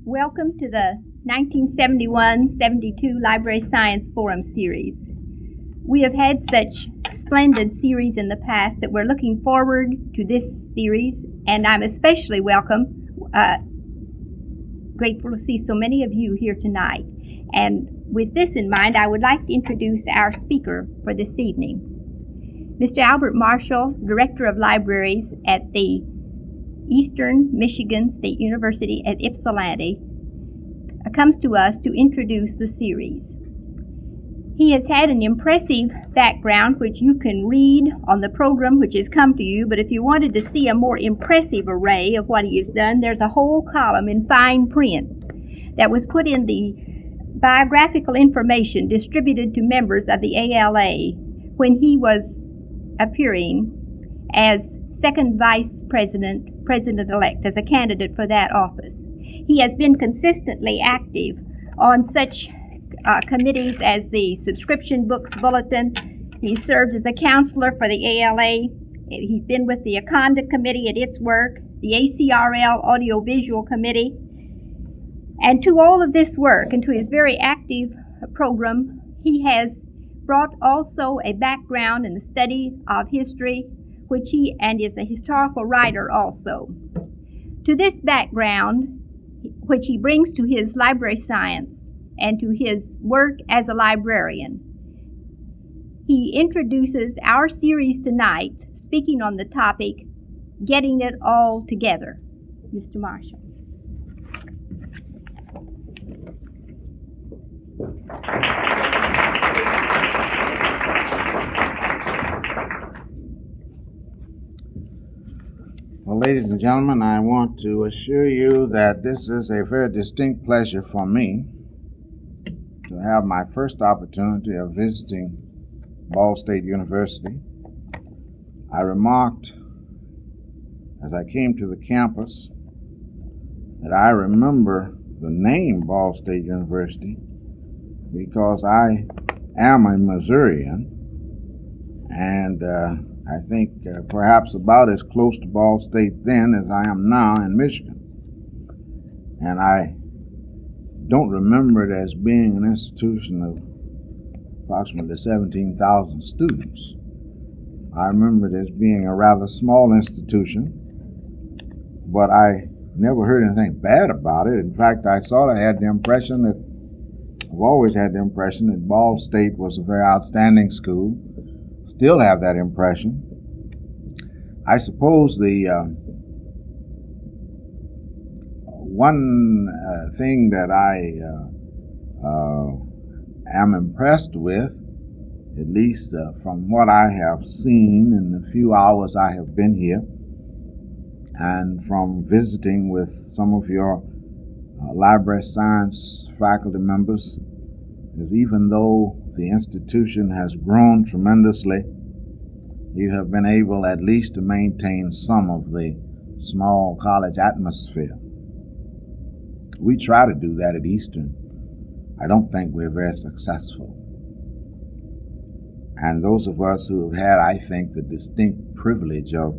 Welcome to the 1971-72 Library Science Forum series. We have had such splendid series in the past that we're looking forward to this series, and I'm especially grateful to see so many of you here tonight. And with this in mind, I would like to introduce our speaker for this evening. Mr. Albert Marshall, Director of Libraries at the Eastern Michigan State University at Ypsilanti, comes to us to introduce the series. He has had an impressive background which you can read on the program which has come to you, but if you wanted to see a more impressive array of what he has done, there's a whole column in fine print that was put in the biographical information distributed to members of the ALA when he was appearing as second vice president, president-elect, as a candidate for that office. He has been consistently active on such committees as the Subscription Books Bulletin. He served as a counselor for the ALA. He's been with the Aconda Committee at its work, the ACRL Audiovisual Committee. And to all of this work and to his very active program, he has brought also a background in the study of history, which he and is a historical writer also. To this background, which he brings to his library science and to his work as a librarian, he introduces our series tonight, speaking on the topic, Getting It All Together. Mr. Marshall. Well, ladies and gentlemen, I want to assure you that this is a very distinct pleasure for me to have my first opportunity of visiting Ball State University. I remarked as I came to the campus that I remember the name Ball State University because I am a Missourian, and I think perhaps about as close to Ball State then as I am now in Michigan. And I don't remember it as being an institution of approximately 17,000 students. I remember it as being a rather small institution, but I never heard anything bad about it. In fact, I sort of had the impression that, I've always had the impression that Ball State was a very outstanding school. Still have that impression. I suppose the one thing that I am impressed with, at least from what I have seen in the few hours I have been here, and from visiting with some of your library science faculty members, is even though the institution has grown tremendously, you have been able at least to maintain some of the small college atmosphere. We try to do that at Eastern. I don't think we're very successful. And those of us who have had, I think, the distinct privilege of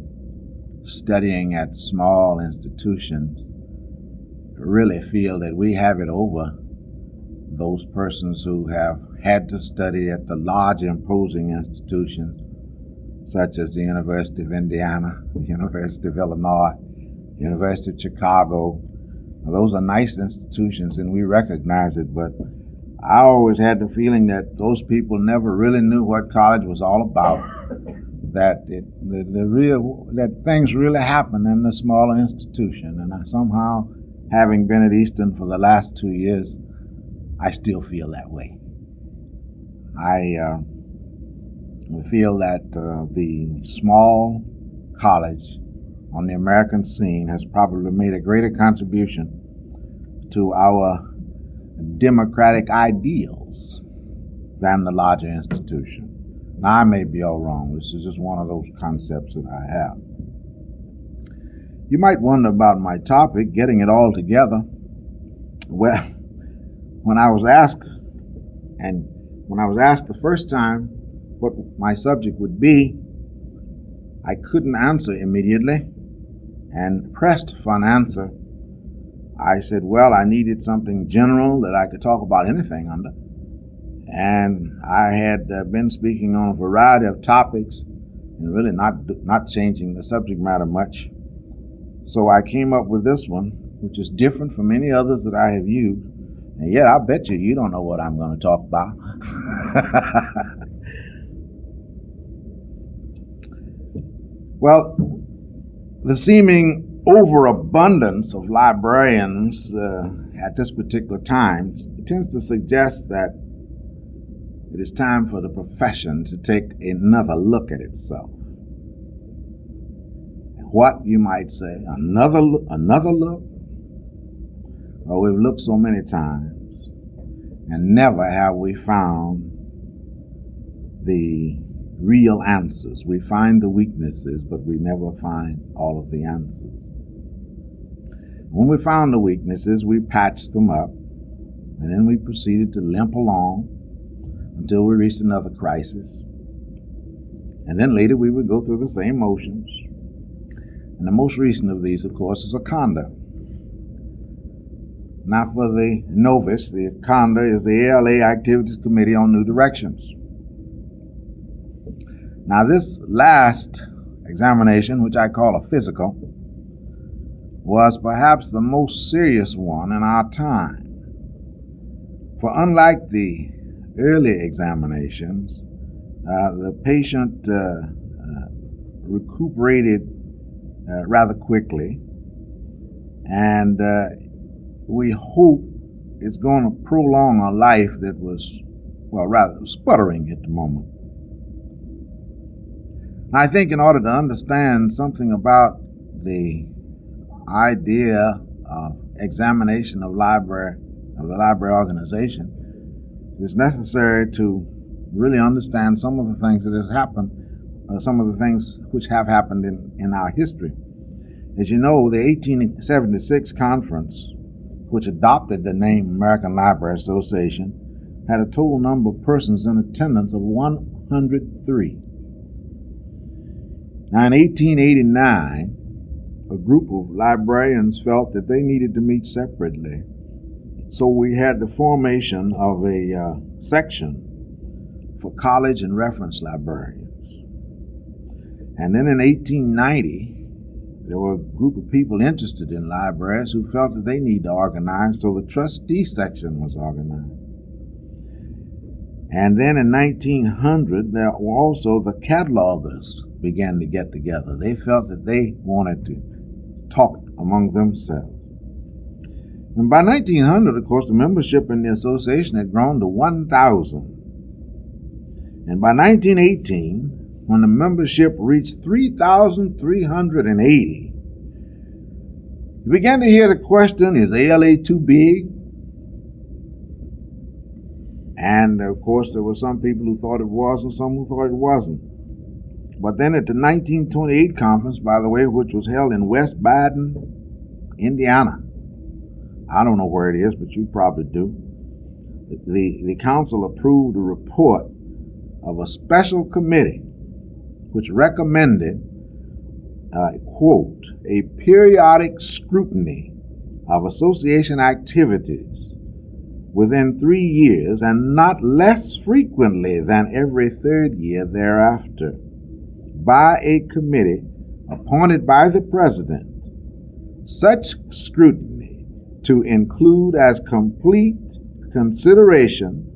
studying at small institutions really feel that we have it over those persons who have had to study at the large, imposing institutions such as the University of Indiana, the University of Illinois, University of Chicago. Now, those are nice institutions and we recognize it, but I always had the feeling that those people never really knew what college was all about, that that things really happen in the smaller institution. And I somehow, having been at Eastern for the last 2 years, I still feel that way. I feel that the small college on the American scene has probably made a greater contribution to our democratic ideals than the larger institution. Now, I may be all wrong. This is just one of those concepts that I have. You might wonder about my topic, getting it all together. Well, when I was asked the first time what my subject would be, I couldn't answer immediately and pressed for an answer I said, well, I needed something general that I could talk about anything under. And I had been speaking on a variety of topics and really not changing the subject matter much. So I came up with this one, which is different from any others that I have used. And yet, I bet you don't know what I'm going to talk about. Well, the seeming overabundance of librarians at this particular time tends to suggest that it is time for the profession to take another look at itself. What, you might say, another look? Well, we've looked so many times, and never have we found the real answers. We find the weaknesses, but we never find all of the answers. When we found the weaknesses, we patched them up, and then we proceeded to limp along until we reached another crisis. And then later we would go through the same motions. And the most recent of these, of course, is a conda. Now, for the novice, the conda is the ALA Activities Committee on New Directions. Now, this last examination, which I call a physical, was perhaps the most serious one in our time. For unlike the early examinations, the patient recuperated rather quickly, and we hope it's going to prolong a life that was, well, rather sputtering at the moment. I think in order to understand something about the idea of examination of the library organization, it's necessary to really understand some of the things that has happened, some of the things which have happened in our history. As you know, the 1876 conference, which adopted the name American Library Association, had a total number of persons in attendance of 103. Now, in 1889, a group of librarians felt that they needed to meet separately. So we had the formation of a section for college and reference librarians. And then in 1890, there were a group of people interested in libraries who felt that they need to organize, so the trustee section was organized. And then in 1900, there were also the catalogers began to get together. They felt that they wanted to talk among themselves. And by 1900, of course, the membership in the association had grown to 1,000. And by 1918, when the membership reached 3,380, you began to hear the question, is ALA too big? And of course, there were some people who thought it was and some who thought it wasn't. But then at the 1928 conference, by the way, which was held in West Baden, Indiana, I don't know where it is, but you probably do, the council approved a report of a special committee which recommended, quote, a periodic scrutiny of association activities within 3 years and not less frequently than every third year thereafter by a committee appointed by the president, such scrutiny to include as complete consideration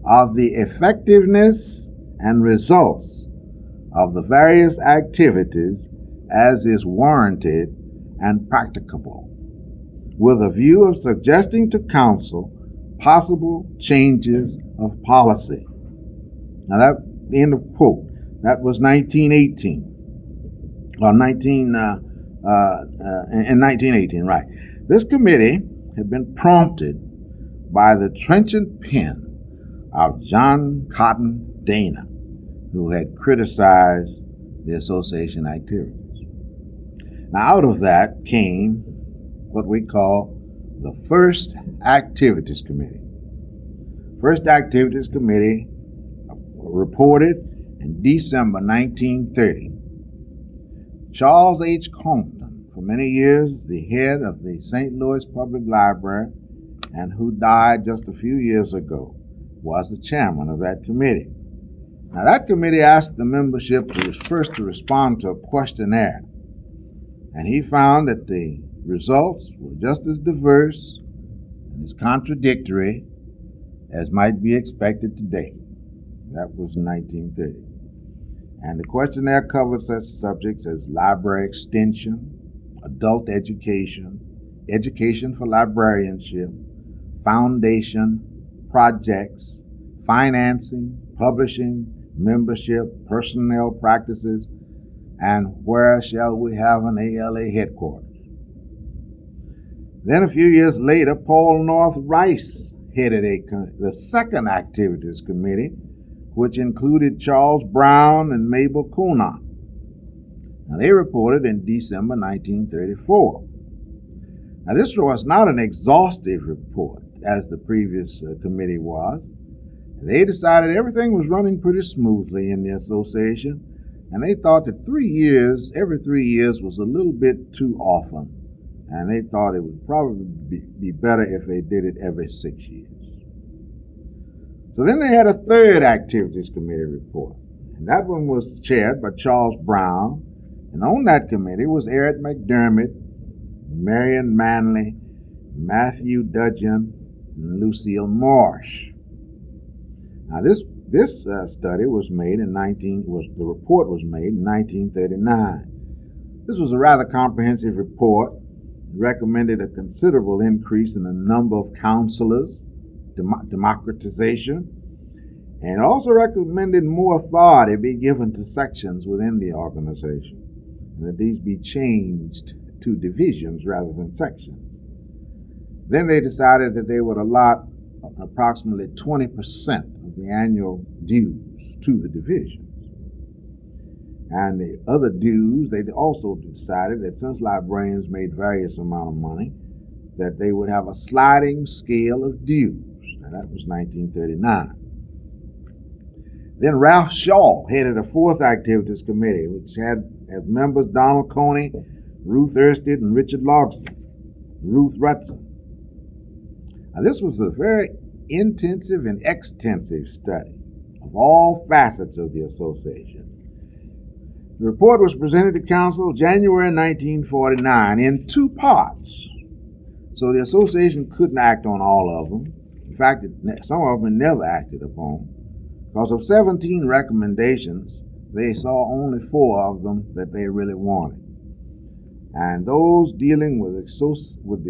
of the effectiveness and results of the various activities as is warranted and practicable, with a view of suggesting to council possible changes of policy. Now that, end of quote. That was 1918. Well, in 1918, right. This committee had been prompted by the trenchant pen of John Cotton Dana, who had criticized the association activities. Now, out of that came what we call the First Activities Committee. First Activities Committee reported in December 1930. Charles H. Compton for many years the head of the St. Louis Public Library and who died just a few years ago, was the chairman of that committee. Now, that committee asked the membership first to respond to a questionnaire, and he found that the results were just as diverse and as contradictory as might be expected today. That was 1930. And the questionnaire covered such subjects as library extension, adult education, education for librarianship, foundation, projects, financing, publishing, membership, personnel practices, and where shall we have an ALA headquarters. Then a few years later, Paul North Rice headed the second activities committee, which included Charles Brown and Mabel Conant. Now, they reported in December 1934. Now, this was not an exhaustive report, as the previous committee was. They decided everything was running pretty smoothly in the association, and they thought that every 3 years was a little bit too often, and they thought it would probably be better if they did it every 6 years. So then they had a third activities committee report, and that one was chaired by Charles Brown, and on that committee was Eric McDermott, Marion Manley, Matthew Dudgeon, and Lucille Marsh. Now this study was made the report was made in 1939. This was a rather comprehensive report. It recommended a considerable increase in the number of counselors, democratization, and it also recommended more authority be given to sections within the organization, and that these be changed to divisions rather than sections. Then they decided that they would allot approximately 20% of the annual dues to the divisions. And the other dues, they also decided that since librarians made various amount of money, that they would have a sliding scale of dues. Now, that was 1939. Then Ralph Shaw headed a fourth activities committee, which had as members Donald Coney, Ruth Ersted, and Richard Logsdon, Ruth Rutson. Now, this was a very intensive and extensive study of all facets of the association. The report was presented to Council January 1949 in two parts, so the association couldn't act on all of them. In fact, some of them never acted upon. Because of 17 recommendations, they saw only 4 of them that they really wanted. And those dealing with the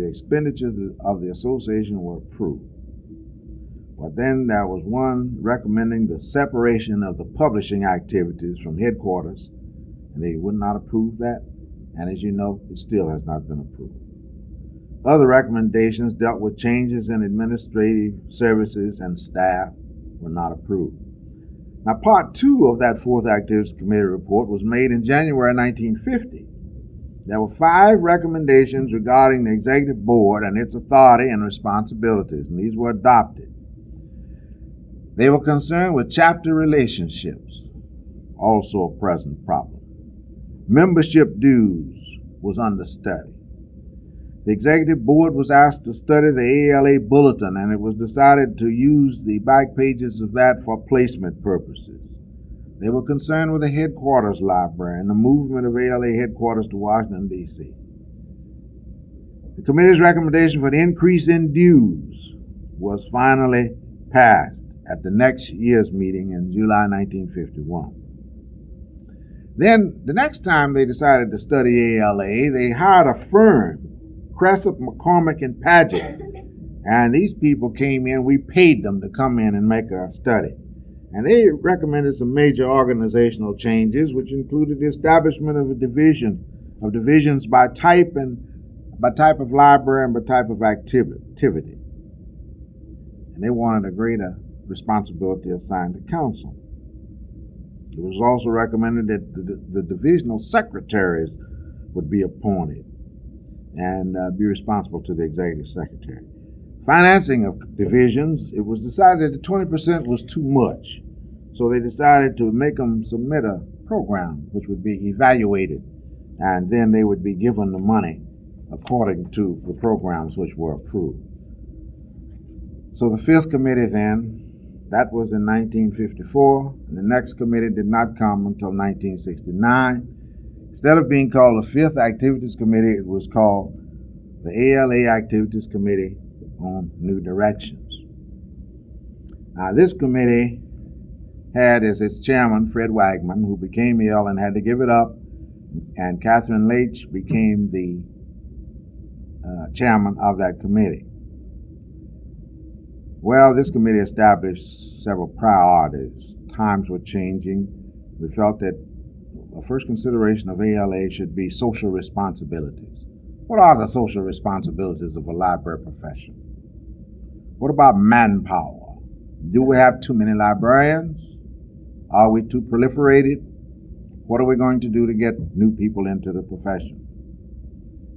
expenditures of the association were approved. But then there was one recommending the separation of the publishing activities from headquarters, and they would not approve that. And as you know, it still has not been approved. Other recommendations dealt with changes in administrative services and staff were not approved. Now, part 2 of that fourth activities committee report was made in January 1950. There were 5 recommendations regarding the executive board and its authority and responsibilities, and these were adopted. They were concerned with chapter relationships, also a present problem. Membership dues was under study. The executive board was asked to study the ALA bulletin, and it was decided to use the back pages of that for placement purposes. They were concerned with the headquarters library and the movement of ALA headquarters to Washington, D.C. The committee's recommendation for an increase in dues was finally passed at the next year's meeting in July 1951. Then, the next time they decided to study ALA, they hired a firm, Cressup, McCormick, and Paget. And these people came in, we paid them to come in and make a study. And they recommended some major organizational changes, which included the establishment of divisions by type of library and by type of activity. And they wanted a greater responsibility assigned to council. It was also recommended that the divisional secretaries would be appointed and be responsible to the executive secretary. Financing of divisions, it was decided that 20% was too much. So they decided to make them submit a program which would be evaluated and then they would be given the money according to the programs which were approved. So the fifth committee then, that was in 1954, and the next committee did not come until 1969. Instead of being called the Fifth Activities Committee, it was called the ALA Activities Committee on New Directions. Now, this committee had as its chairman Fred Wagman, who became ill and had to give it up, and Catherine Leitch became the chairman of that committee. Well, this committee established several priorities. Times were changing. We felt that the first consideration of ALA should be social responsibilities. What are the social responsibilities of a library profession? What about manpower? Do we have too many librarians? Are we too proliferated? What are we going to do to get new people into the profession?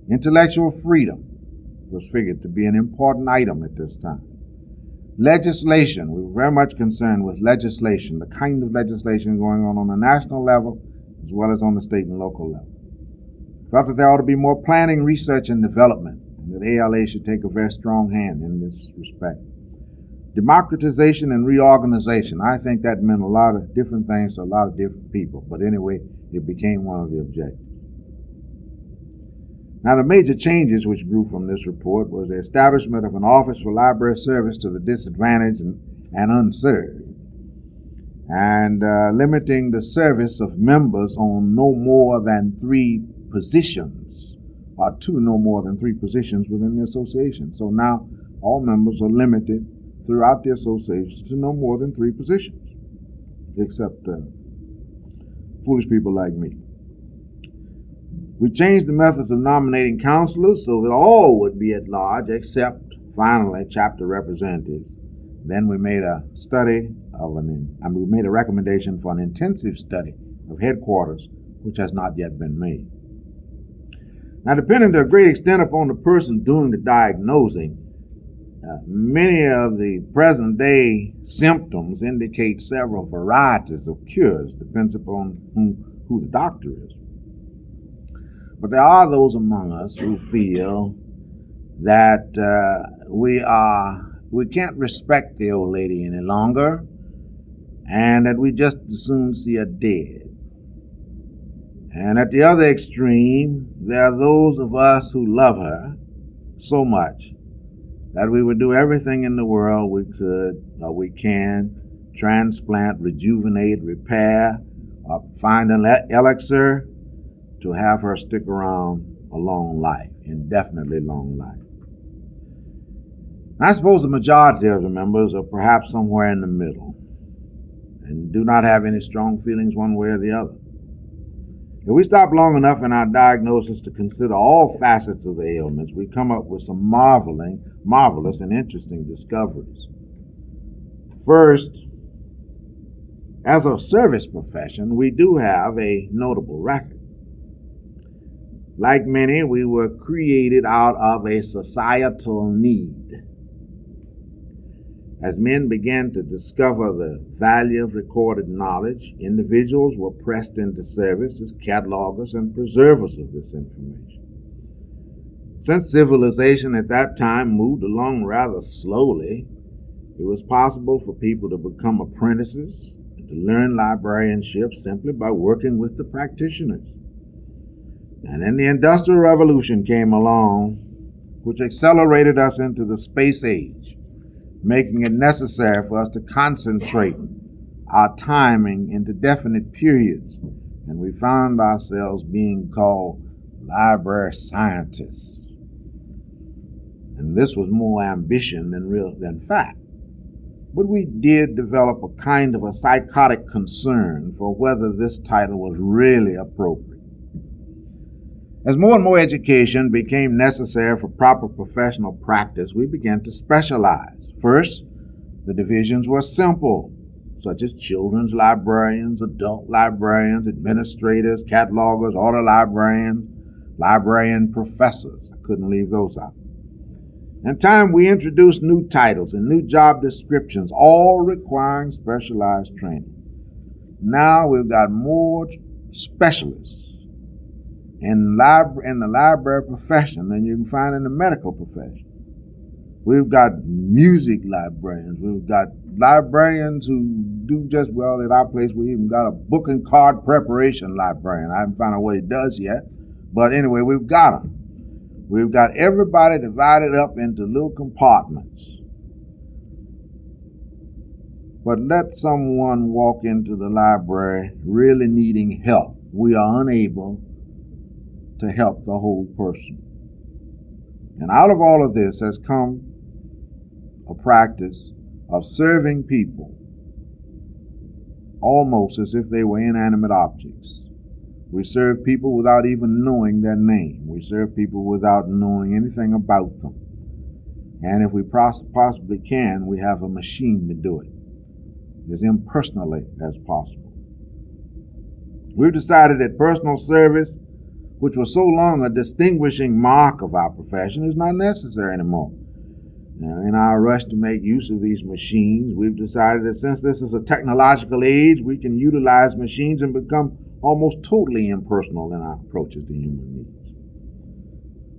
Intellectual freedom was figured to be an important item at this time. Legislation, we were very much concerned with legislation, the kind of legislation going on the national level as well as on the state and local level. Felt that there ought to be more planning, research, and development, and that ALA should take a very strong hand in this respect. Democratization and reorganization, I think that meant a lot of different things to a lot of different people, but anyway, it became one of the objectives. Now, the major changes which grew from this report was the establishment of an Office for Library Service to the Disadvantaged and Unserved, and limiting the service of members on no more than 3 positions, or to no more than 3 positions within the association. So now all members are limited throughout the association to no more than 3 positions, except foolish people like me. We changed the methods of nominating counselors so that all would be at large except, finally, chapter representatives. Then we made a we made a recommendation for an intensive study of headquarters, which has not yet been made. Now, depending to a great extent upon the person doing the diagnosing, many of the present-day symptoms indicate several varieties of cures, depends upon who the doctor is. But there are those among us who feel that we can't respect the old lady any longer, and that we just as soon see her dead. And at the other extreme, there are those of us who love her so much that we would do everything in the world we could or we can, transplant, rejuvenate, repair, or find an elixir to have her stick around a long life, indefinitely long life. I suppose the majority of the members are perhaps somewhere in the middle and do not have any strong feelings one way or the other. If we stop long enough in our diagnosis to consider all facets of the ailments, we come up with some marvelous and interesting discoveries. First, as a service profession, we do have a notable record. Like many, we were created out of a societal need. As men began to discover the value of recorded knowledge, individuals were pressed into service as catalogers and preservers of this information. Since civilization at that time moved along rather slowly, it was possible for people to become apprentices and to learn librarianship simply by working with the practitioners. And then the Industrial Revolution came along, which accelerated us into the space age, making it necessary for us to concentrate our timing into definite periods. And we found ourselves being called library scientists. And this was more ambition than fact. But we did develop a kind of a psychotic concern for whether this title was really appropriate. As more and more education became necessary for proper professional practice, we began to specialize. First, the divisions were simple, such as children's librarians, adult librarians, administrators, catalogers, order librarians, librarian professors. I couldn't leave those out. In time, we introduced new titles and new job descriptions, all requiring specialized training. Now we've got more specialists in the library profession than you can find in the medical profession. We've got music librarians. We've got librarians who do just well at our place. We even got a book and card preparation librarian. I haven't found out what he does yet. But anyway, we've got them. We've got everybody divided up into little compartments. But let someone walk into the library really needing help. We are unable to help the whole person. And out of all of this has come a practice of serving people almost as if they were inanimate objects. We serve people without even knowing their name. We serve people without knowing anything about them. And if we possibly can, we have a machine to do it as impersonally as possible. We've decided that personal service, which was so long a distinguishing mark of our profession, is not necessary anymore. Now, in our rush to make use of these machines, we've decided that since this is a technological age, we can utilize machines and become almost totally impersonal in our approaches to human needs.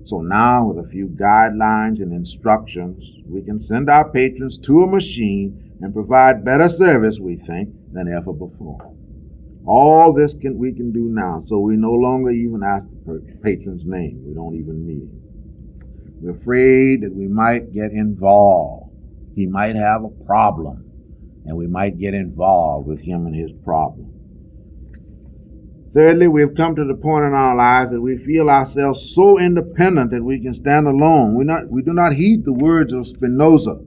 So now, with a few guidelines and instructions, we can send our patrons to a machine and provide better service, we think, than ever before. All this we can do now, so we no longer even ask the patron's name. We don't even meet him. We're afraid that we might get involved. He might have a problem, and we might get involved with him and his problem. Thirdly, we've come to the point in our lives that we feel ourselves so independent that we can stand alone. We do not heed the words of Spinoza,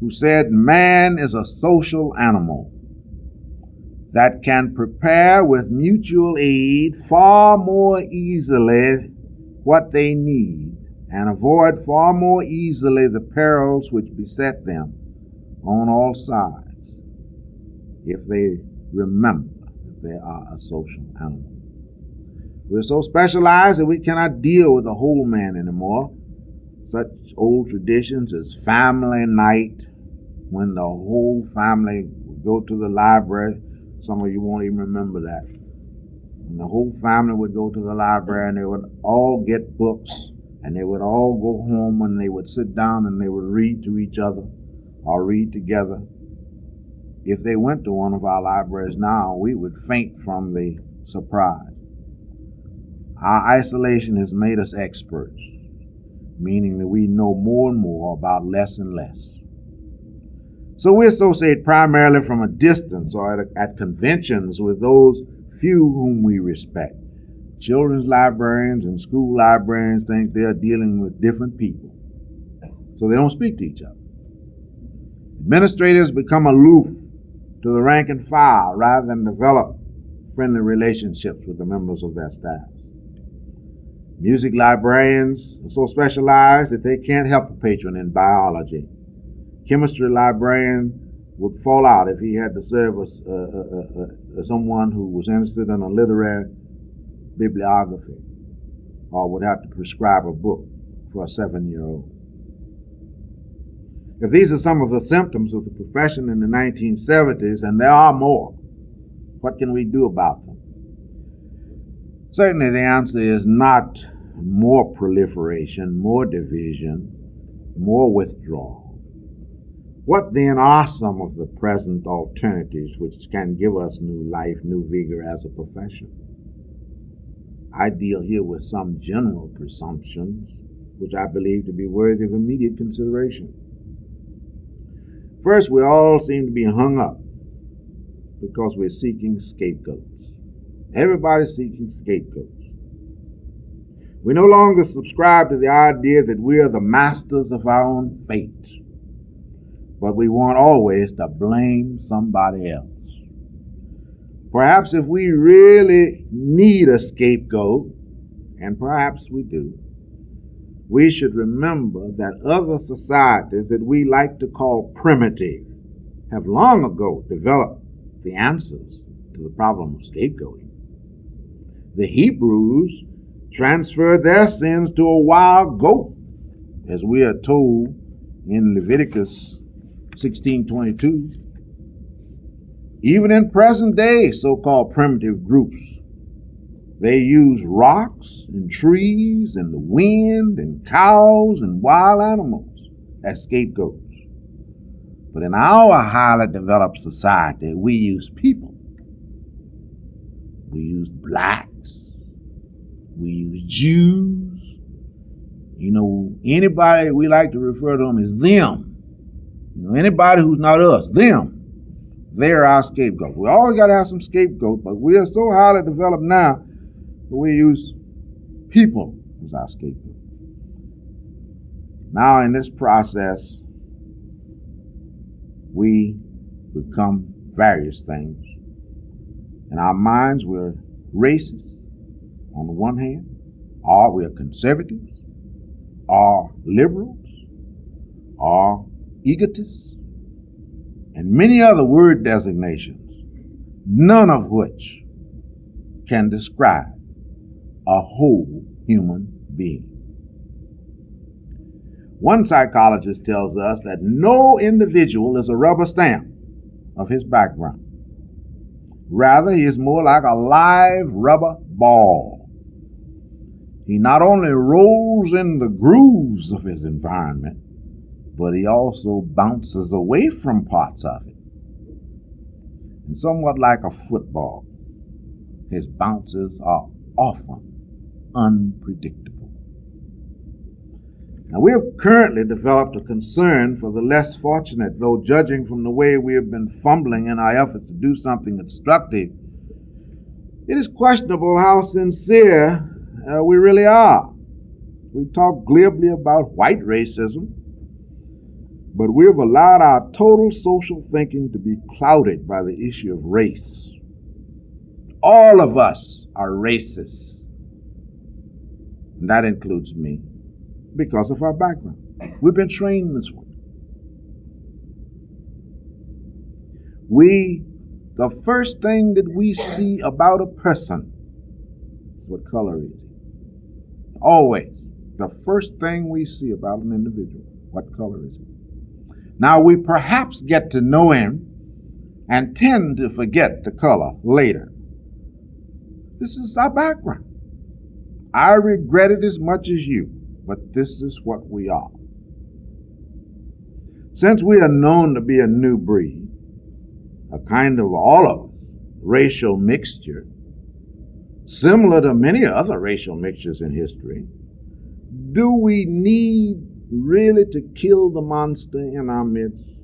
who said, "Man is a social animal that can prepare with mutual aid far more easily what they need and avoid far more easily the perils which beset them on all sides if they remember that they are a social animal." We're so specialized that we cannot deal with the whole man anymore. Such old traditions as family night, when the whole family would go to the library. Some of you won't even remember that. And the whole family would go to the library and they would all get books and they would all go home and they would sit down and they would read to each other or read together. If they went to one of our libraries now, we would faint from the surprise. Our isolation has made us experts, meaning that we know more and more about less and less. So we associate primarily from a distance or at conventions with those few whom we respect. Children's librarians and school librarians think they're dealing with different people, so they don't speak to each other. Administrators become aloof to the rank and file rather than develop friendly relationships with the members of their staffs. Music librarians are so specialized that they can't help a patron in biology. Chemistry librarian would fall out if he had to serve someone who was interested in a literary bibliography or would have to prescribe a book for a 7-year-old. If these are some of the symptoms of the profession in the 1970s, and there are more, what can we do about them? Certainly the answer is not more proliferation, more division, more withdrawal. What then are some of the present alternatives which can give us new life, new vigor as a profession? I deal here with some general presumptions which I believe to be worthy of immediate consideration. First, we all seem to be hung up because we're seeking scapegoats. Everybody's seeking scapegoats. We no longer subscribe to the idea that we are the masters of our own fate, but we want always to blame somebody else. Perhaps if we really need a scapegoat, and perhaps we do, we should remember that other societies that we like to call primitive have long ago developed the answers to the problem of scapegoating. The Hebrews transferred their sins to a wild goat, as we are told in Leviticus 16:22. Even in present day so-called primitive groups They use rocks and trees and the wind and cows and wild animals as scapegoats. But in our highly developed society, we use people. We use blacks. We use Jews. You know, anybody, we like to refer to them as them. You know, anybody who's not us, them. They're our scapegoats. We always got to have some scapegoats, but we are so highly developed now that we use people as our scapegoat. Now, in this process, we become various things. In our minds, we're racist on the one hand, or we're conservatives, or liberals, or egotists, and many other word designations, none of which can describe a whole human being. One psychologist tells us that no individual is a rubber stamp of his background. Rather, he is more like a live rubber ball. He not only rolls in the grooves of his environment, but he also bounces away from parts of it. And somewhat like a football, his bounces are often unpredictable. Now, we have currently developed a concern for the less fortunate, though judging from the way we have been fumbling in our efforts to do something constructive, it is questionable how sincere we really are. We talk glibly about white racism, but we have allowed our total social thinking to be clouded by the issue of race. All of us are racists, and that includes me, because of our background. We've been trained this way. The first thing that we see about a person is what color is he. Always. The first thing we see about an individual, what color is he? Now, we perhaps get to know him and tend to forget the color later. This is our background. I regret it as much as you, but this is what we are. Since we are known to be a new breed, a kind of, all of us, racial mixture, similar to many other racial mixtures in history, do we need really to kill the monster in our midst,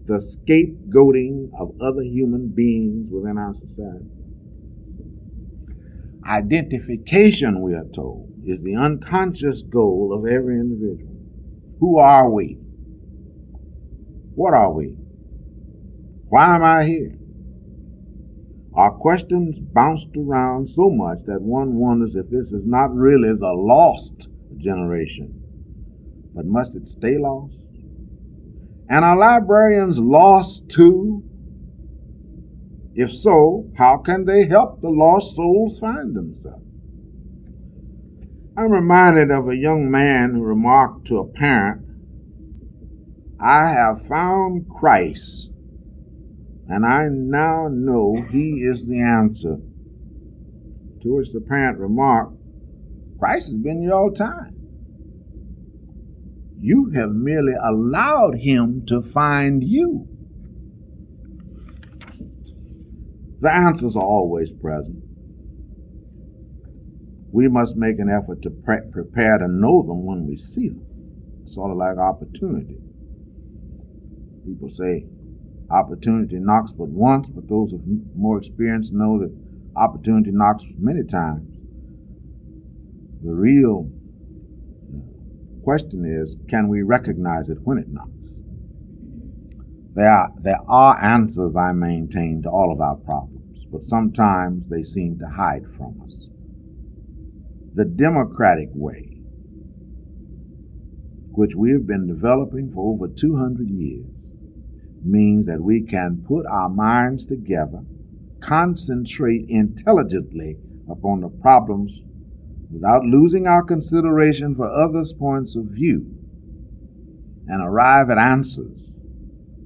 the scapegoating of other human beings within our society? Identification, we are told, is the unconscious goal of every individual. Who are we? What are we? Why am I here? Our questions bounced around so much that one wonders if this is not really the lost generation. But must it stay lost? And are librarians lost too? If so, how can they help the lost souls find themselves? I'm reminded of a young man who remarked to a parent, "I have found Christ, and I now know he is the answer." To which the parent remarked, "Christ has been here all the time. You have merely allowed him to find you." The answers are always present. We must make an effort to prepare to know them when we see them. Sort of like opportunity. People say opportunity knocks but once, but those of more experience know that opportunity knocks many times. The real question is, can we recognize it when it knocks? There are answers, I maintain, to all of our problems, but sometimes they seem to hide from us. The democratic way, which we have been developing for over 200 years, means that we can put our minds together, concentrate intelligently upon the problems without losing our consideration for others' points of view, and arrive at answers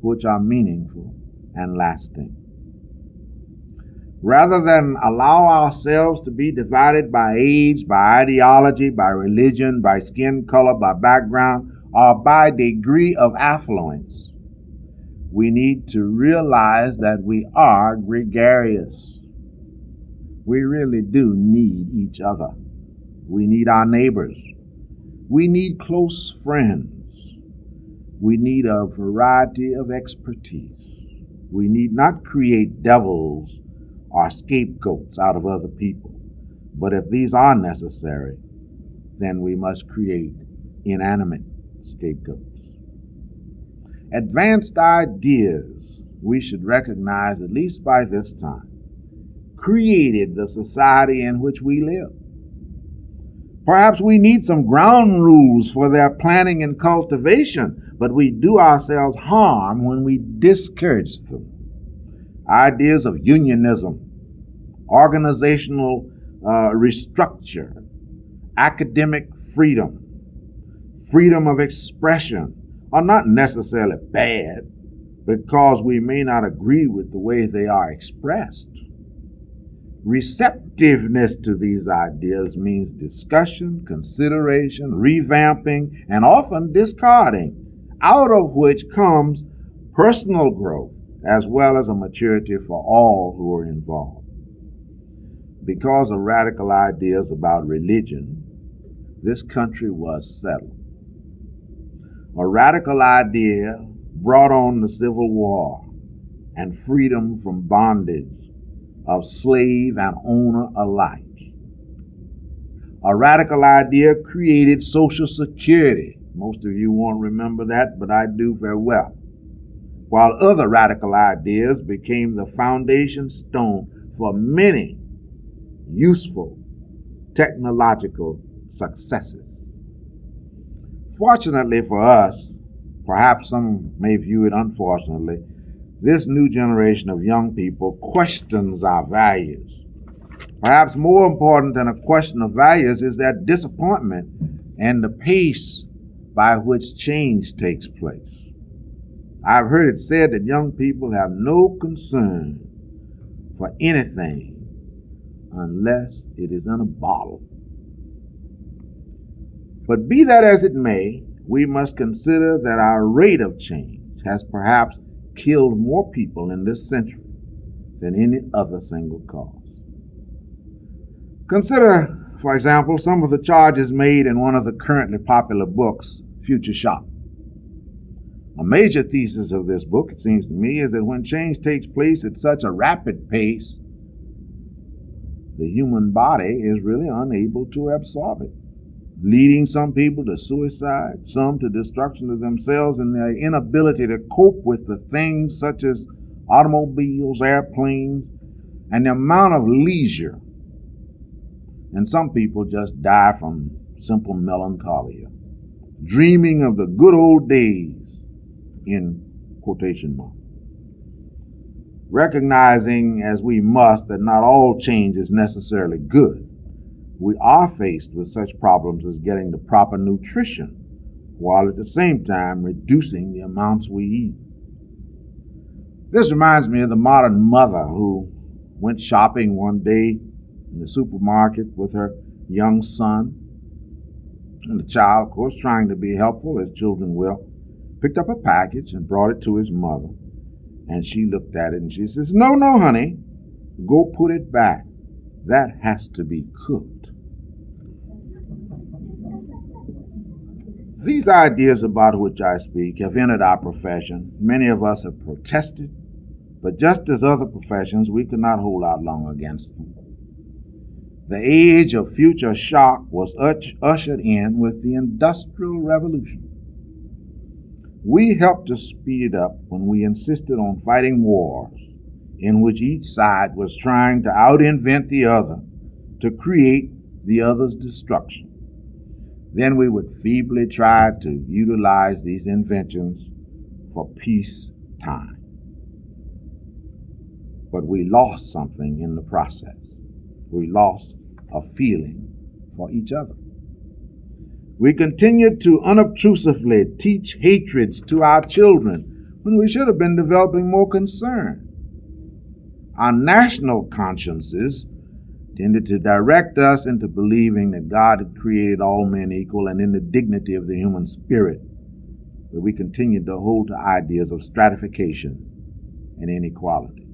which are meaningful and lasting. Rather than allow ourselves to be divided by age, by ideology, by religion, by skin color, by background, or by degree of affluence, we need to realize that we are gregarious. We really do need each other. We need our neighbors. We need close friends. We need a variety of expertise. We need not create devils or scapegoats out of other people. But if these are necessary, then we must create inanimate scapegoats. Advanced ideas, we should recognize at least by this time, created the society in which we live. Perhaps we need some ground rules for their planning and cultivation, but we do ourselves harm when we discourage them. Ideas of unionism, organizational restructure, academic freedom, freedom of expression are not necessarily bad because we may not agree with the way they are expressed. Receptiveness to these ideas means discussion, consideration, revamping, and often discarding, out of which comes personal growth as well as a maturity for all who are involved. Because of radical ideas about religion, this country was settled. A radical idea brought on the Civil War and freedom from bondage of slave and owner alike. A radical idea created Social Security. Most of you won't remember that, but I do very well. While other radical ideas became the foundation stone for many useful technological successes. Fortunately for us, perhaps some may view it unfortunately, this new generation of young people questions our values. Perhaps more important than a question of values is their disappointment and the pace by which change takes place. I've heard it said that young people have no concern for anything unless it is in a bottle. But be that as it may, we must consider that our rate of change has perhaps killed more people in this century than any other single cause. Consider, for example, some of the charges made in one of the currently popular books, Future Shock. A major thesis of this book, it seems to me, is that when change takes place at such a rapid pace, the human body is really unable to absorb it, leading some people to suicide, some to destruction of themselves and their inability to cope with the things such as automobiles, airplanes, and the amount of leisure. And some people just die from simple melancholia, dreaming of the good old days, in quotation marks. Recognizing, as we must, that not all change is necessarily good, we are faced with such problems as getting the proper nutrition, while at the same time reducing the amounts we eat. This reminds me of the modern mother who went shopping one day in the supermarket with her young son, and the child, of course, trying to be helpful, as children will, picked up a package and brought it to his mother, and she looked at it and she says, "No, honey, go put it back. That has to be cooked." These ideas about which I speak have entered our profession. Many of us have protested, but just as other professions, we could not hold out long against them. The age of future shock was ushered in with the Industrial Revolution. We helped to speed it up when we insisted on fighting wars in which each side was trying to out-invent the other to create the other's destruction. Then we would feebly try to utilize these inventions for peacetime. But we lost something in the process. We lost a feeling for each other. We continued to unobtrusively teach hatreds to our children when we should have been developing more concern. Our national consciences tended to direct us into believing that God had created all men equal and in the dignity of the human spirit, but we continued to hold to ideas of stratification and inequality.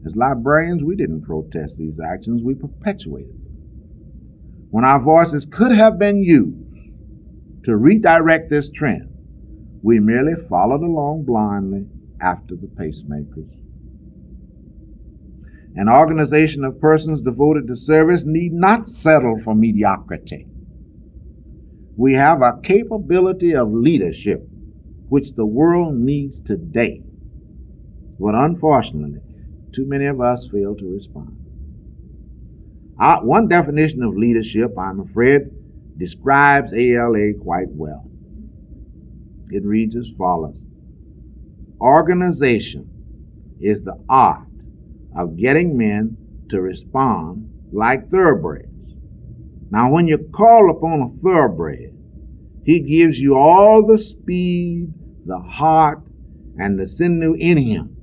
As librarians, we didn't protest these actions, we perpetuated them. When our voices could have been used to redirect this trend, we merely followed along blindly after the pacemakers. An organization of persons devoted to service need not settle for mediocrity. We have a capability of leadership which the world needs today, but unfortunately, too many of us fail to respond. One definition of leadership, I'm afraid, describes ALA quite well. It reads as follows: organization is the art of getting men to respond like thoroughbreds. Now, when you call upon a thoroughbred, he gives you all the speed, the heart, and the sinew in him.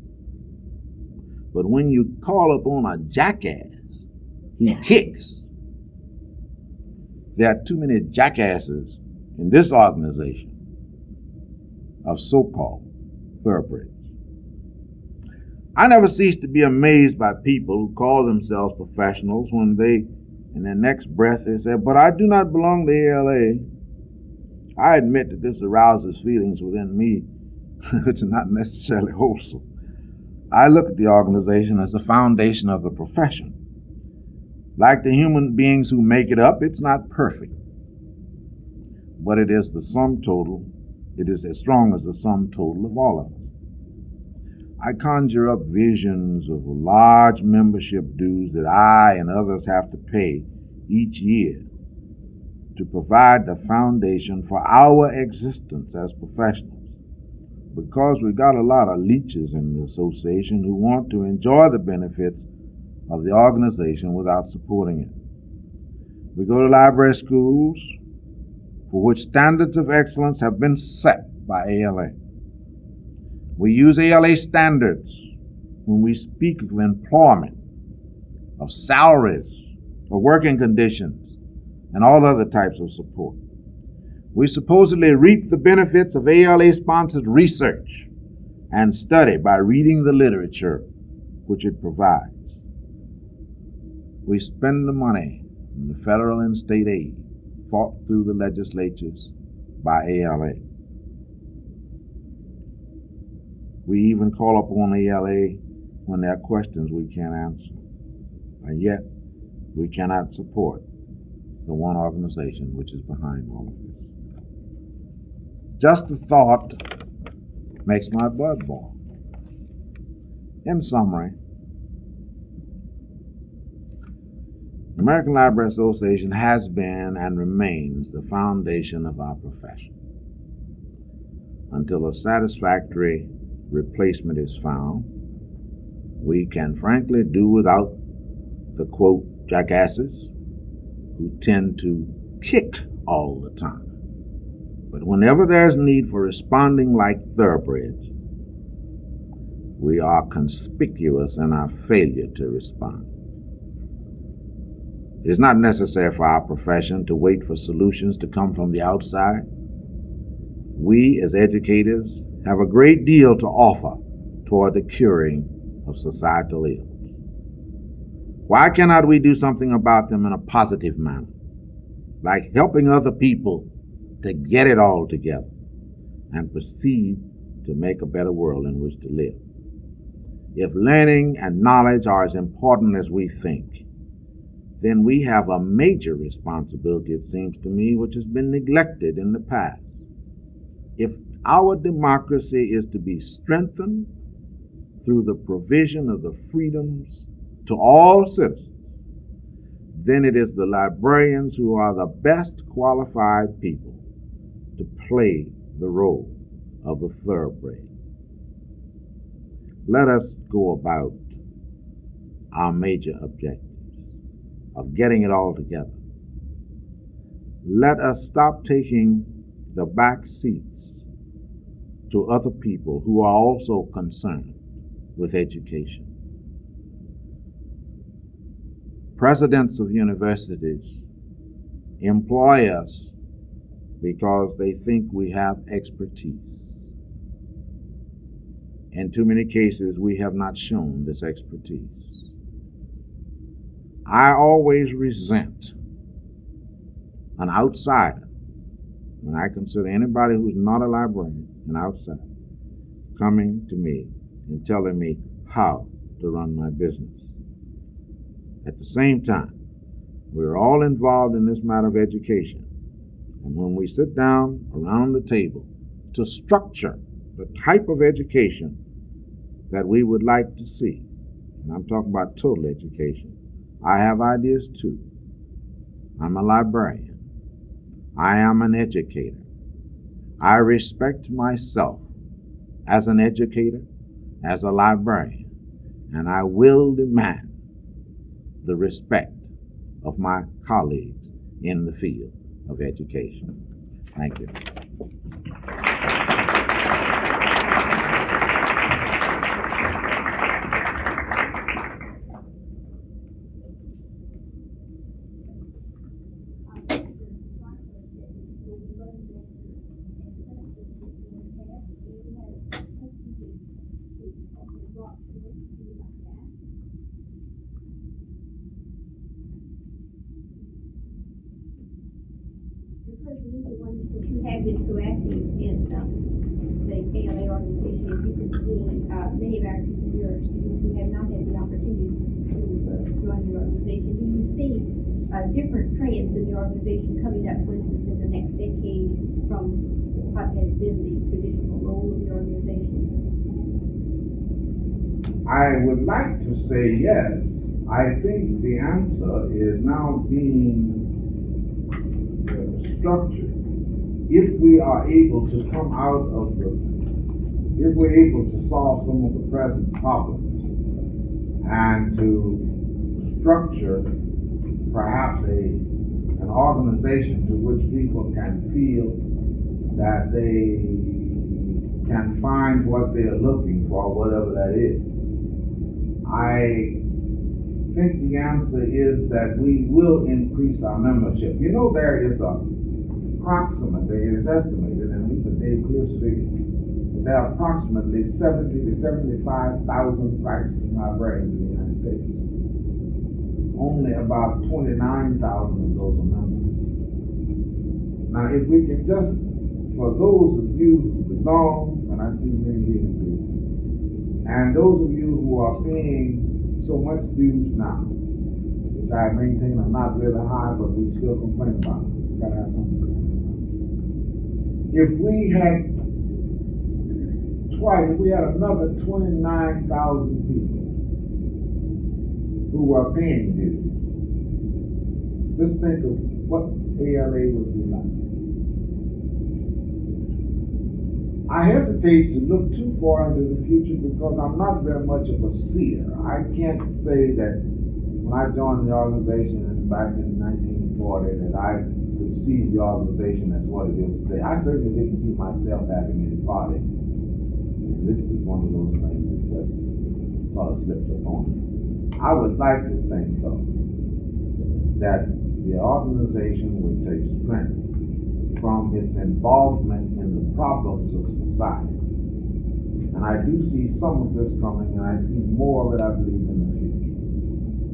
But when you call upon a jackass, he kicks. There are too many jackasses in this organization of so-called thoroughbreds. I never cease to be amazed by people who call themselves professionals when they, in their next breath, they say, "But I do not belong to ALA." I admit that this arouses feelings within me which are not necessarily wholesome. I look at the organization as the foundation of the profession. Like the human beings who make it up, it's not perfect, but it is the sum total. It is as strong as the sum total of all of us. I conjure up visions of large membership dues that I and others have to pay each year to provide the foundation for our existence as professionals, because we've got a lot of leeches in the association who want to enjoy the benefits of the organization without supporting it. We go to library schools for which standards of excellence have been set by ALA. We use ALA standards when we speak of employment, of salaries, of working conditions, and all other types of support. We supposedly reap the benefits of ALA-sponsored research and study by reading the literature which it provides. We spend the money from the federal and state aid fought through the legislatures by ALA. We even call upon ALA when there are questions we can't answer. And yet, we cannot support the one organization which is behind all of this. Just the thought makes my blood boil. In summary, the American Library Association has been and remains the foundation of our profession. Until a satisfactory replacement is found, we can frankly do without the, quote, jackasses who tend to kick all the time. But whenever there's need for responding like thoroughbreds, we are conspicuous in our failure to respond. It is not necessary for our profession to wait for solutions to come from the outside. We, as educators, have a great deal to offer toward the curing of societal ills. Why cannot we do something about them in a positive manner, like helping other people to get it all together and proceed to make a better world in which to live? If learning and knowledge are as important as we think, then we have a major responsibility, it seems to me, which has been neglected in the past. If our democracy is to be strengthened through the provision of the freedoms to all citizens, then it is the librarians who are the best qualified people to play the role of the thoroughbred. Let us go about our major objectives of getting it all together. Let us stop taking the back seats to other people who are also concerned with education. Presidents of universities employ us because they think we have expertise. In too many cases, we have not shown this expertise. I always resent an outsider, when I consider anybody who's not a librarian, an outsider, coming to me and telling me how to run my business. At the same time, we're all involved in this matter of education. And when we sit down around the table to structure the type of education that we would like to see, and I'm talking about total education, I have ideas too. I'm a librarian. I am an educator. I respect myself as an educator, as a librarian, and I will demand the respect of my colleagues in the field of education. Thank you. You have been so active in the ALA organization, as you can see, many of our students who have not had the opportunity to join the organization, do you see different trends in the organization coming up, for instance, in the next decade from what has been the traditional role of the organization? I would like to say yes. I think the answer is now being structured. If we are able to come out of if we're able to solve some of the present problems and to structure perhaps an organization to which people can feel that they can find what they are looking for, whatever that is. I think the answer is that we will increase our membership. You know, there is approximately, it is estimated, and these are Dave Cliff's figures, that there are approximately 70 to 75,000 practicing librarians in the United States. Only about 29,000 of those are members. Now, if we can just, for those of you who belong, and I see many here people, and those of you who are paying so much dues now, which I maintain are not really high, but we still complain about it. We've got to have something to complain about. If we had another 29,000 people who were paying dues, just think of what ALA would be like. I hesitate to look too far into the future because I'm not very much of a seer. I can't say that when I joined the organization back in 1940 that I could see the organization as what it is today. I certainly didn't see myself having any part in it. And this is one of those things that just sort of slipped upon me. I would like to think, though, that the organization would take strength from its involvement in the problems of society. And I do see some of this coming, and I see more of it, I believe, in the future.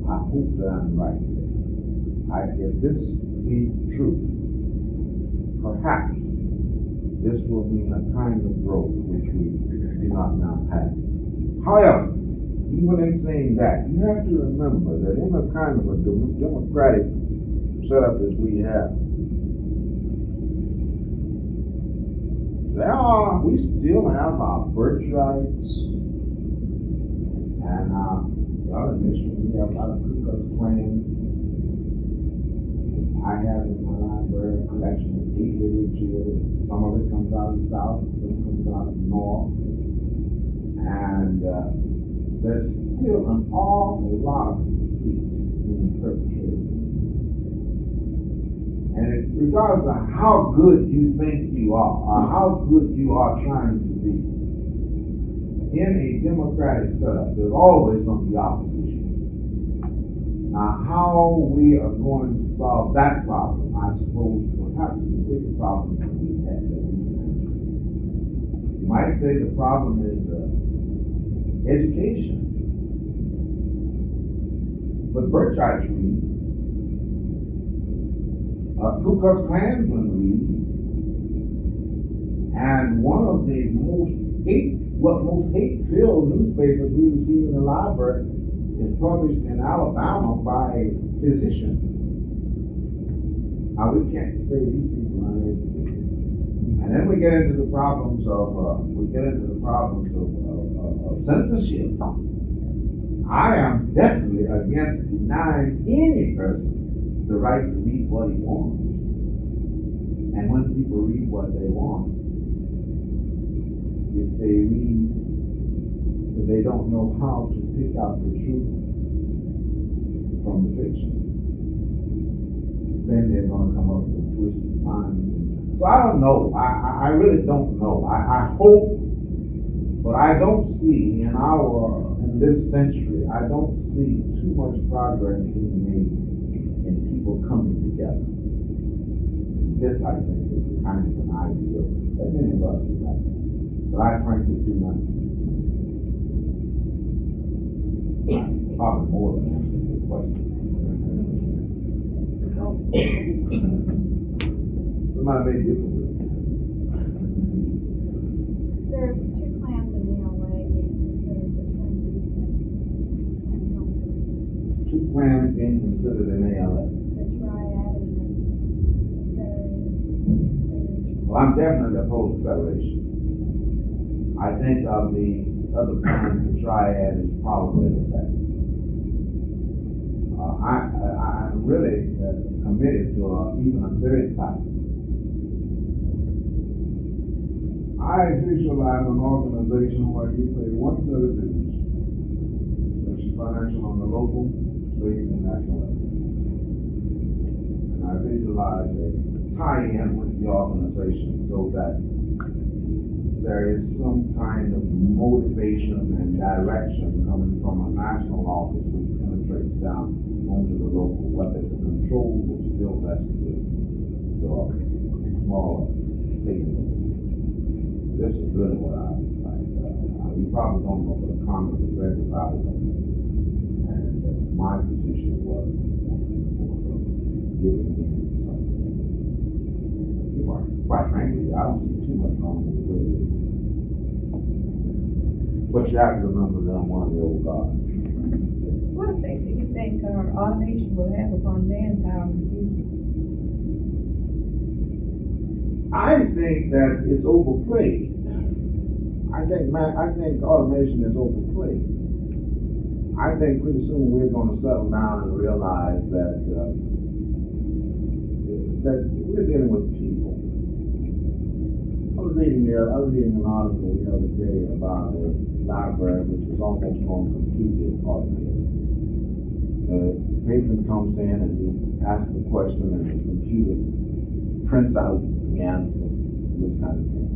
I hope that I'm right there. If this be true, perhaps this will mean a kind of growth which we do not now have. However, even in saying that, you have to remember that in a kind of a democratic setup as we have, we still have our birthrights and our initially we have a lot of Ku Klux Klans. I have in my library a collection of deep literature. Some of it comes out of the South, some comes out of the North. And there's still an awful lot of heat being perpetrated. And regardless of how good you think you are, or how good you are trying to be, in a democratic setup, there's always going to be opposition. Now, how we are going to solve that problem, I suppose, perhaps is a bigger problem than we had. You might say the problem is education. But Burchard's read, Ku Klux Klansmen read, and one of the most hate-filled newspapers we receive in the library is published in Alabama by a physician. Now we can't say these people are uneducated. And then we get into the problems of censorship. I am definitely against denying any person the right to read what he wants. And when people read what they want, if they don't know how to pick out the truth from the fiction, then they're going to come up with twisted minds. So I don't know. I really don't know. I hope, but I don't see in this century, I don't see too much progress being made in people coming together. This, I think, is kind of an ideal that many of us would like. But I frankly do not see. Probably more than answering the question. It might be difficult. There's two clans in the LA being considered the Twin Cities. Two clans being considered in ALA. The Triad and the Federation. Well, I'm definitely opposed to Federation. I think of the other clans, the Triad is probably the best. I'm really committed to even a third type. I visualize an organization where you pay one set of dues, which is financial on the local, state, and national level. And I visualize a tie-in with the organization so that there is some kind of motivation and direction coming from a national office which penetrates down onto the local, whether it's a control or still less to the smaller state level. This is really what I like. You probably don't know, but Congress is very divided on this. And my position was giving in something. Quite frankly, I don't see too much wrong with the way it is. But you have to remember that I'm one of the old guys. What effect do you think automation will have upon manpower in the future? I think that it's overplayed. I think automation is overplayed. I think pretty soon we're going to settle down and realize that we're dealing with people. I was reading an article the other day about a library which is almost gone completely automated. The patron comes in and he asks the question and the computer prints out the answer, this kind of thing.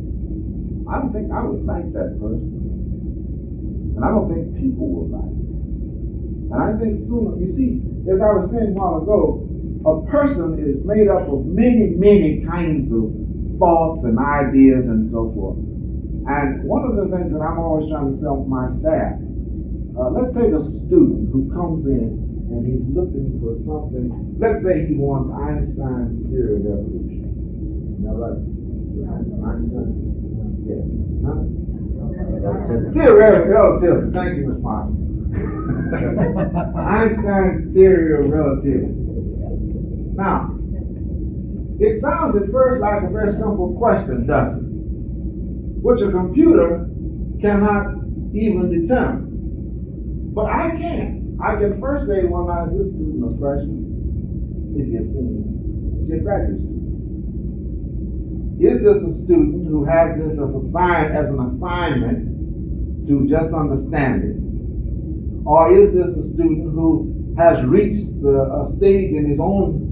I don't think I would like that personally. And I don't think people will like it. And I think sooner, you see, as I was saying a while ago, a person is made up of many, many kinds of thoughts and ideas and so forth. And one of the things that I'm always trying to sell to my staff, let's take a student who comes in and he's looking for something. Let's say he wants Einstein's theory of evolution. Is that right? Einstein? Yeah. Huh? Theory of relativity. Thank you, Ms. Martin. Einstein's theory of relativity. Now, it sounds at first like a very simple question, doesn't it? Which a computer cannot even determine. But I can. I can first say, well, now, is this student a freshman? Is he a senior? Is he a graduate student? Is this a student who has this as an assignment to just understand it? Or is this a student who has reached a stage in his own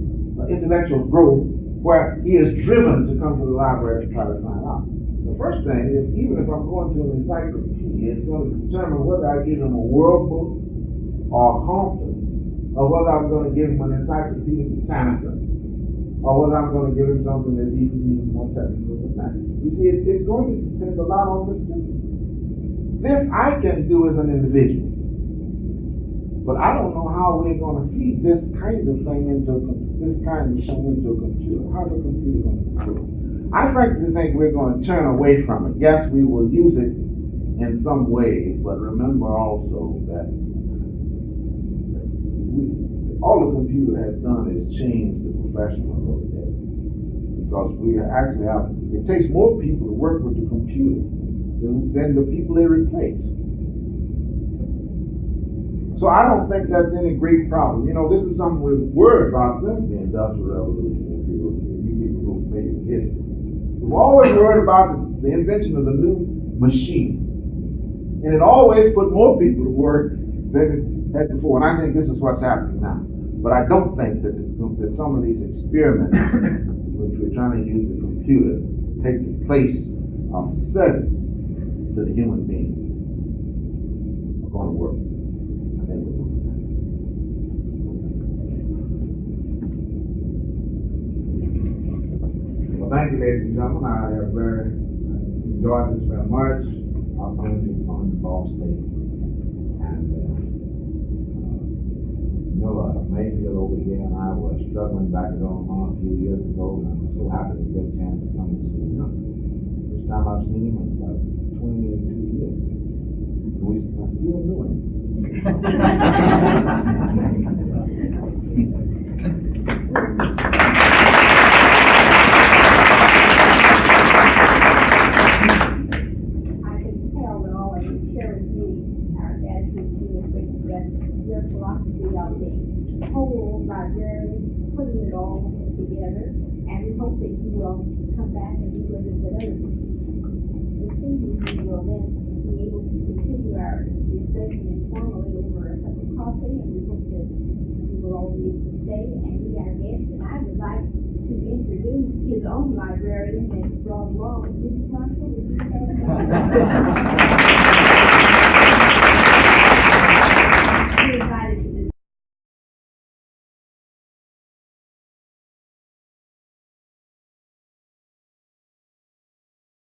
intellectual growth where he is driven to come to the library to try to find out? The first thing is, even if I'm going to an encyclopedia, it's going to determine whether I give him a world book or a conference or whether I'm going to give him an Encyclopedia Britannica, or whether I'm going to give him something that's even more technical than that. You see, it's going to depend a lot on the student. This I can do as an individual, but I don't know how we're going to feed this kind of thing into a computer. How's a computer going to do it? I frankly think we're going to turn away from it. Yes, we will use it in some ways, but remember also that all the computer has done is change the profession a little bit, because we actually have, it takes more people to work with the computer than the people they replace. So I don't think that's any great problem. You know, this is something we've worried about since the Industrial Revolution. If you people go maybe history, we've always worried about the invention of the new machine, and it always put more people to work than it had before. And I think this is what's happening now. But I don't think that some of these experiments, which we're trying to use the computer, take the place of service to the human being, are going to work. I think we're going to do that. Well, thank you, ladies and gentlemen. I have very enjoyed this very much. I'm going to on the Ball State. And Mayfield over here and I were struggling back at Omaha a few years ago, and I'm so happy to get a chance to come and see him. First time I've seen him in about 22 years. I'm still doing it. I can tell that all of you share with me our attitude to your philosophy of the whole library, putting it all together, and we hope that you will come back and do it with others. This evening we will then be able to continue our discussion informally over a cup of coffee, and we hope that you will all be able to stay and be our guests. And I would like to introduce his own librarian that brought along. Mrs. Marshall, would you say?